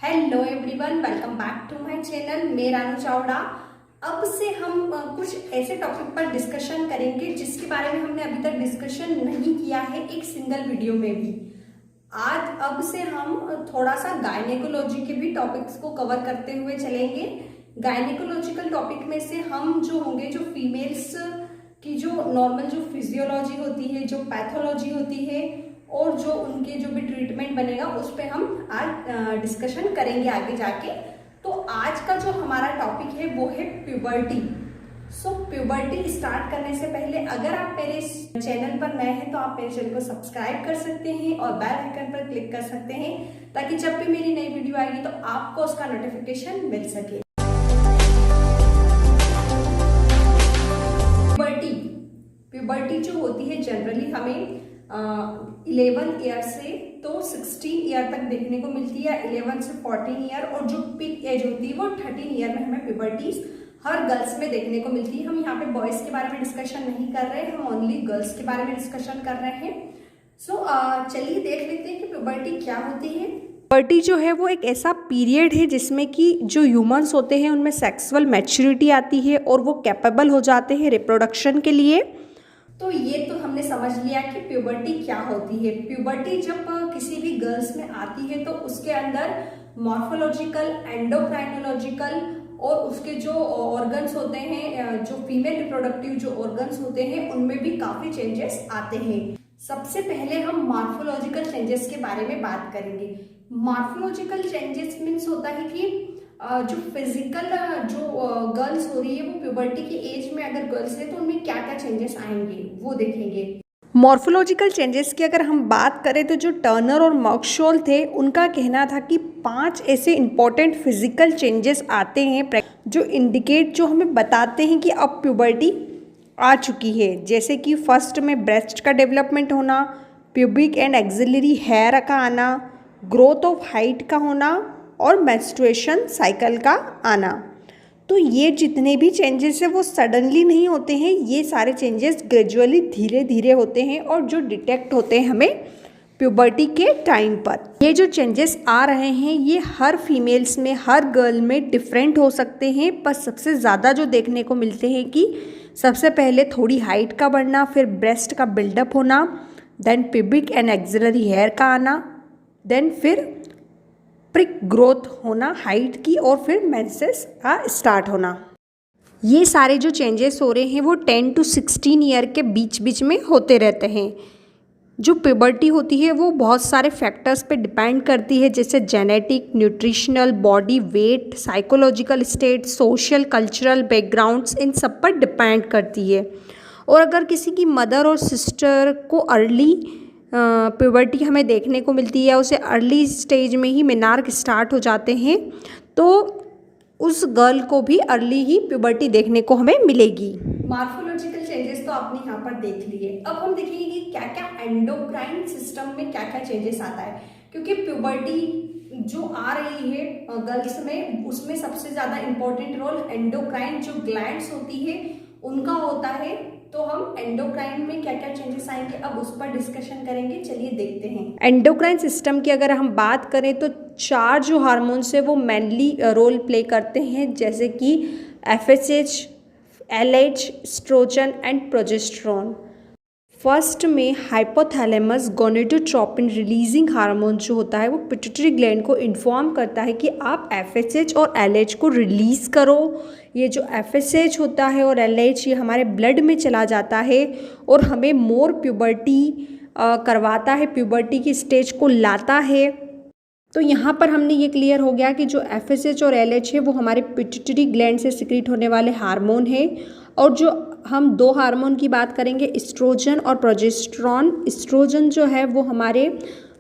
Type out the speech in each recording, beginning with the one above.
Hello everyone, welcome back to my channel. मैं रानू चावड़ा। अब से हम कुछ ऐसे टॉपिक पर डिस्कशन करेंगे जिसके बारे में हमने अभी तक डिस्कशन नहीं किया है एक सिंगल वीडियो में भी। आज अब से हम थोड़ा सा गायनेकोलॉजी के भी टॉपिक्स को कवर करते हुए चलेंगे। गायनेकोलॉजिकल टॉपिक में से हम जो होंगे, जो फीमेल्स की जो नॉर्मल जो फिजियोलॉजी होती है, जो पैथोलॉजी होती है और जो उनके जो भी ट्रीटमेंट बनेगा उस पर हम आज डिस्कशन करेंगे आगे जाके। तो आज का जो हमारा टॉपिक है वो है प्यूबर्टी। प्यूबर्टी स्टार्ट करने से पहले अगर आप मेरे चैनल पर नए हैं तो आप मेरे चैनल को सब्सक्राइब कर सकते हैं और बेल आइकन पर क्लिक कर सकते हैं ताकि जब भी मेरी नई वीडियो आएगी तो आपको उसका नोटिफिकेशन मिल सके। प्यूबर्टी जो होती है जनरली हमें 11 ईयर से तो 16 ईयर तक देखने को मिलती है, 11 से 14 ईयर, और जो पीक एज होती है वो 13 ईयर में हमें प्यूबर्टीज हर गर्ल्स में देखने को मिलती है। हम यहाँ पे बॉयज के बारे में डिस्कशन नहीं कर रहे हैं, हम ओनली गर्ल्स के बारे में डिस्कशन कर रहे हैं। चलिए देख लेते हैं कि प्यूबर्टी क्या होती है। प्यूबर्टी जो है वो एक ऐसा पीरियड है जिसमें कि जो ह्यूमंस होते हैं उनमें सेक्सुअल मैच्योरिटी आती है और वो कैपेबल हो जाते हैं रिप्रोडक्शन के लिए। तो ये तो हमने समझ लिया कि प्यूबर्टी क्या होती है। प्यूबर्टी जब किसी भी गर्ल्स में आती है तो उसके अंदर मॉर्फोलॉजिकल, एंडोक्राइनोलॉजिकल और उसके जो ऑर्गन्स होते हैं, जो फीमेल रिप्रोडक्टिव जो ऑर्गन्स होते हैं उनमें भी काफी चेंजेस आते हैं। सबसे पहले हम मॉर्फोलॉजिकल चेंजेस के बारे में बात करेंगे। मॉर्फोलॉजिकल चेंजेस मीन्स होता है कि जो फिजिकल जो गर्ल्स हो रही है वो प्यूबर्टी की एज में अगर गर्ल्स है तो उनमें क्या क्या चेंजेस आएंगे वो देखेंगे। मॉर्फोलॉजिकल चेंजेस की अगर हम बात करें तो जो टर्नर और मर्कशॉल थे उनका कहना था कि 5 ऐसे इंपॉर्टेंट फिजिकल चेंजेस आते हैं जो इंडिकेट, जो हमें बताते हैं कि अब प्यूबर्टी आ चुकी है। जैसे कि फर्स्ट में ब्रेस्ट का डेवलपमेंट होना, प्यूबिक एंड एक्सिलरी हेयर का आना, ग्रोथ ऑफ हाइट का होना और मेंस्ट्रुएशन साइकिल का आना। तो ये जितने भी चेंजेस हैं वो सडनली नहीं होते हैं, ये सारे चेंजेस ग्रेजुअली धीरे धीरे होते हैं और जो डिटेक्ट होते हैं हमें प्यूबर्टी के टाइम पर। ये जो चेंजेस आ रहे हैं ये हर फीमेल्स में, हर गर्ल में डिफरेंट हो सकते हैं, पर सबसे ज़्यादा जो देखने को मिलते हैं कि सबसे पहले थोड़ी हाइट का बढ़ना, फिर ब्रेस्ट का बिल्डअप होना, then pubic and axillary hair का आना, देन फिर प्रिक ग्रोथ होना हाइट की, और फिर मेंसेस का स्टार्ट होना। ये सारे जो चेंजेस हो रहे हैं वो 10 to 16 ईयर के बीच बीच में होते रहते हैं। जो प्यूबर्टी होती है वो बहुत सारे फैक्टर्स पे डिपेंड करती है, जैसे genetic, nutritional, body weight, psychological state, social cultural backgrounds, इन सब पर डिपेंड करती है। और अगर किसी की मदर और सिस्टर को अर्ली प्यूबर्टी हमें देखने को मिलती है, उसे अर्ली स्टेज में ही मेनार्क स्टार्ट हो जाते हैं, तो उस गर्ल को भी अर्ली ही प्यूबर्टी देखने को हमें मिलेगी। मॉर्फोलॉजिकल चेंजेस तो आपने यहाँ पर देख लिए। अब हम देखेंगे कि क्या क्या एंडोक्राइन सिस्टम में क्या क्या चेंजेस आता है, क्योंकि प्यूबर्टी जो आ रही है गर्ल्स में उसमें सबसे ज़्यादा इंपॉर्टेंट रोल एंडोक्राइन जो ग्लैंड्स होती है उनका होता है। तो हम एंडोक्राइन में क्या क्या चेंजेस आएंगे अब उस पर डिस्कशन करेंगे। चलिए देखते हैं। एंडोक्राइन सिस्टम की अगर हम बात करें तो 4 जो हार्मोन्स है वो मेनली रोल प्ले करते हैं, जैसे कि FSH, LH, estrogen and progesterone. First में हाइपोथैलेमस गोनेडोट्रोपिन रिलीजिंग हार्मोन जो होता है वो पिट्यूटरी ग्लैंड को इन्फॉर्म करता है कि आप FSH और LH को रिलीज़ करो। ये जो FSH होता है और LH ये हमारे ब्लड में चला जाता है और हमें मोर प्यूबर्टी करवाता है, प्यूबर्टी की स्टेज को लाता है। तो यहाँ पर हमने ये क्लियर हो गया कि जो FSH और LH है वो हमारे पिट्यूटरी ग्लैंड से सिक्रीट होने वाले हार्मोन है। और जो हम 2 हार्मोन की बात करेंगे, एस्ट्रोजन और प्रोजेस्टेरोन। एस्ट्रोजन जो है वो हमारे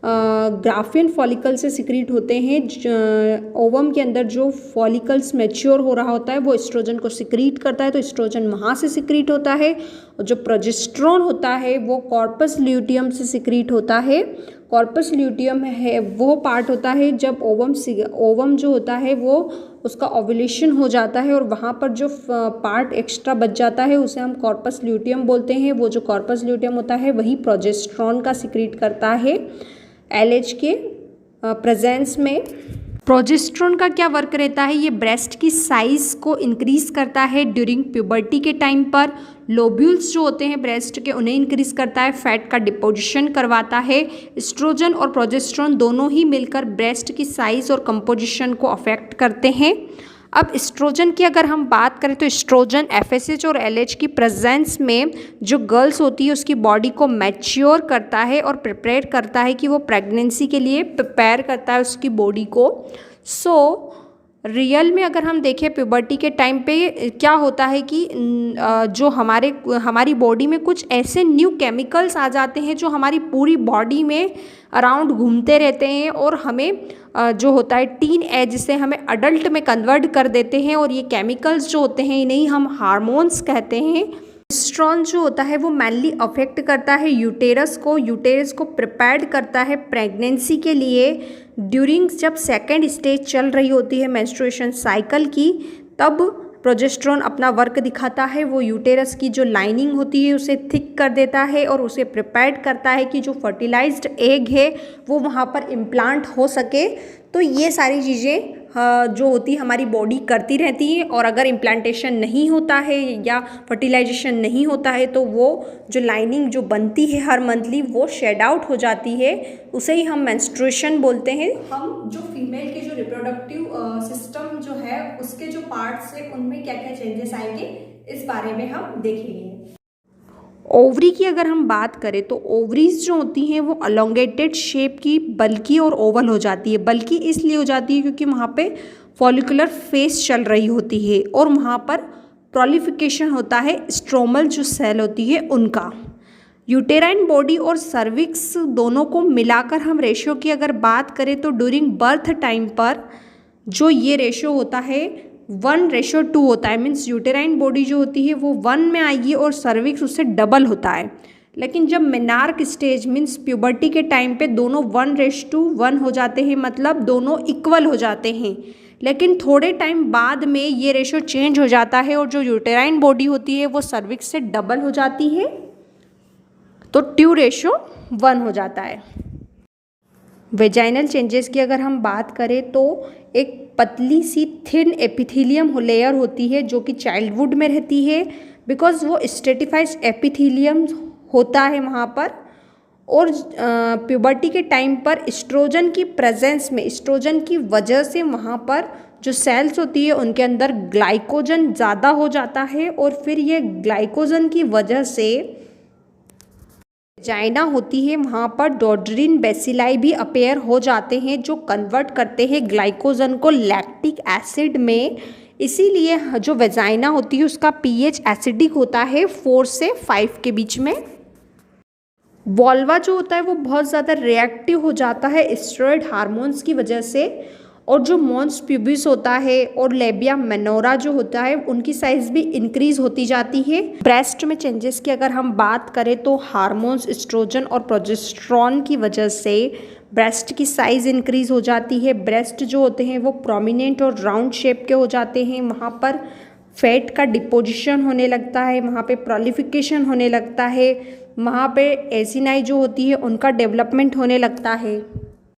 ग्राफियन फॉलिकल से सिक्रीट होते हैं। ओवम के अंदर जो फॉलिकल्स मैच्योर हो रहा होता है वो एस्ट्रोजन को सिक्रीट करता है, तो एस्ट्रोजन वहाँ से सिक्रीट होता है। और जो प्रोजेस्टेरोन होता है वो कॉर्पस ल्यूटियम से सिक्रीट होता है। कॉर्पस ल्यूटियम है वो पार्ट होता है जब ओवम जो होता है वो उसका ओव्यूलेशन हो जाता है और वहाँ पर जो पार्ट एक्स्ट्रा बच जाता है उसे हम कॉर्पस ल्यूटियम बोलते हैं। वो जो कॉर्पस ल्यूटियम होता है वही प्रोजेस्टेरोन का सिक्रीट करता है LH के प्रेजेंस में। प्रोजेस्टेरोन का क्या वर्क रहता है, ये ब्रेस्ट की साइज़ को इंक्रीज करता है ड्यूरिंग प्यूबर्टी के टाइम पर। लोब्यूल्स जो होते हैं ब्रेस्ट के उन्हें इंक्रीज करता है, फैट का डिपोजिशन करवाता है। एस्ट्रोजन और प्रोजेस्टेरोन दोनों ही मिलकर ब्रेस्ट की साइज़ और कंपोजिशन को अफेक्ट करते हैं। अब एस्ट्रोजन की अगर हम बात करें तो एस्ट्रोजन एफएसएच और एलएच की प्रेजेंस में जो गर्ल्स होती है उसकी बॉडी को मैच्योर करता है और प्रिपेयर करता है कि वो प्रेगनेंसी के लिए प्रिपेयर करता है उसकी बॉडी को। रियल में अगर हम देखें प्यूबर्टी के टाइम पे क्या होता है कि जो हमारी बॉडी में कुछ ऐसे न्यू केमिकल्स आ जाते हैं जो हमारी पूरी बॉडी में अराउंड घूमते रहते हैं और हमें जो होता है टीन एज से हमें अडल्ट में कन्वर्ट कर देते हैं, और ये केमिकल्स जो होते हैं इन्हें हम हार्मोन्स कहते हैं। प्रोजेस्टेरोन जो होता है वो मेनली अफेक्ट करता है यूटेरस को प्रिपेयर्ड करता है प्रेगनेंसी के लिए। ड्यूरिंग जब सेकेंड स्टेज चल रही होती है मेंस्ट्रुएशन साइकिल की, तब प्रोजेस्टेरोन अपना वर्क दिखाता है। वो यूटेरस की जो लाइनिंग होती है उसे थिक कर देता है और उसे प्रिपेयर्ड करता है कि जो फर्टिलाइज्ड एग है वो वहाँ पर इम्प्लांट हो सके। तो ये सारी चीज़ें जो होती हमारी बॉडी करती रहती है, और अगर इम्प्लांटेशन नहीं होता है या फर्टिलाइजेशन नहीं होता है तो वो जो लाइनिंग जो बनती है हर मंथली वो शेड आउट हो जाती है, उसे ही हम मेंस्ट्रुएशन बोलते हैं। हम जो फीमेल के जो रिप्रोडक्टिव सिस्टम जो है उसके जो पार्ट्स है उनमें क्या क्या चेंजेस आएंगे इस बारे में हम देखेंगे। ओवरी की अगर हम बात करें तो ओवरीज जो होती हैं वो अलोंगेटेड शेप की, बल्कि और ओवल हो जाती है। बल्कि इसलिए हो जाती है क्योंकि वहाँ पे फॉलिकुलर फेस चल रही होती है और वहाँ पर प्रोलिफिकेशन होता है स्ट्रोमल जो सेल होती है उनका। यूटेराइन बॉडी और सर्विक्स दोनों को मिलाकर हम रेशियो की अगर बात करें तो ड्यूरिंग बर्थ टाइम पर जो ये रेशियो होता है 1:2 होता है। मीन्स यूटेराइन बॉडी जो होती है वो 1 में आएगी और सर्विक्स उससे डबल होता है। लेकिन जब मेनार्क स्टेज मीन्स प्यूबर्टी के टाइम पे दोनों 1:1 हो जाते हैं, मतलब दोनों इक्वल हो जाते हैं। लेकिन थोड़े टाइम बाद में ये रेशियो चेंज हो जाता है और जो यूटेराइन बॉडी होती है वो सर्विक्स से डबल हो जाती है, तो 2:1 हो जाता है। वेजाइनल चेंजेस की अगर हम बात करें तो एक पतली सी थिन एपिथेलियम लेयर होती है जो कि चाइल्डहुड में रहती है, बिकॉज वो स्ट्रेटिफाइड एपिथेलियम होता है वहाँ पर। और प्यूबर्टी के टाइम पर एस्ट्रोजन की प्रेजेंस में, एस्ट्रोजन की वजह से वहाँ पर जो सेल्स होती है उनके अंदर ग्लाइकोजन ज़्यादा हो जाता है, और फिर ये ग्लाइकोजन की वजह से जाइना होती है वहाँ पर डोड्रिन बेसिलाई भी अपेयर हो जाते हैं जो कन्वर्ट करते हैं ग्लाइकोजन को लैक्टिक एसिड में। इसीलिए जो वेजाइना होती है उसका पीएच एसिडिक होता है 4 से 5 के बीच में। वोल्वा जो होता है वो बहुत ज़्यादा रिएक्टिव हो जाता है स्टेरॉयड हार्मोन्स की वजह से, और जो मॉन्स प्यूबिस होता है और लेबिया मेनोरा जो होता है उनकी साइज़ भी इंक्रीज होती जाती है। ब्रेस्ट में चेंजेस की अगर हम बात करें तो हार्मोन्स एस्ट्रोजन और प्रोजेस्टेरोन की वजह से ब्रेस्ट की साइज़ इंक्रीज हो जाती है। ब्रेस्ट जो होते हैं वो प्रोमिनेंट और राउंड शेप के हो जाते हैं, वहाँ पर फैट का डिपोजिशन होने लगता है, वहाँ पे प्रोलिफिकेशन होने लगता है, वहाँ पे एसिनाई जो होती है उनका डेवलपमेंट होने लगता है।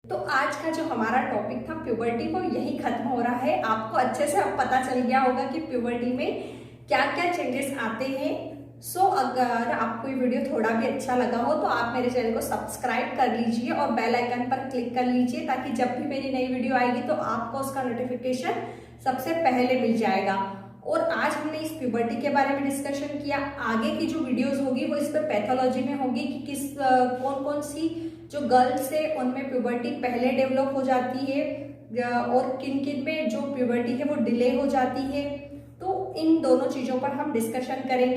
तो आज का जो हमारा टॉपिक था प्यूबर्टी को यही खत्म हो रहा है। आपको अच्छे से अब पता चल गया होगा कि प्यूबर्टी में क्या क्या चेंजेस आते हैं। अगर आपको ये वीडियो थोड़ा भी अच्छा लगा हो तो आप मेरे चैनल को सब्सक्राइब कर लीजिए और बेल आइकन पर क्लिक कर लीजिए, ताकि जब भी मेरी नई वीडियो आएगी तो आपको उसका नोटिफिकेशन सबसे पहले मिल जाएगा। और आज हमने इस प्यूबर्टी के बारे में डिस्कशन किया। आगे की जो वीडियोस होगी वो इस पर पैथोलॉजी में होगी कि कौन कौन सी जो गर्ल्स है उनमें प्यूबर्टी पहले डेवलप हो जाती है और किन किन में जो प्यूबर्टी है वो डिले हो जाती है। तो इन दोनों चीज़ों पर हम डिस्कशन करेंगे।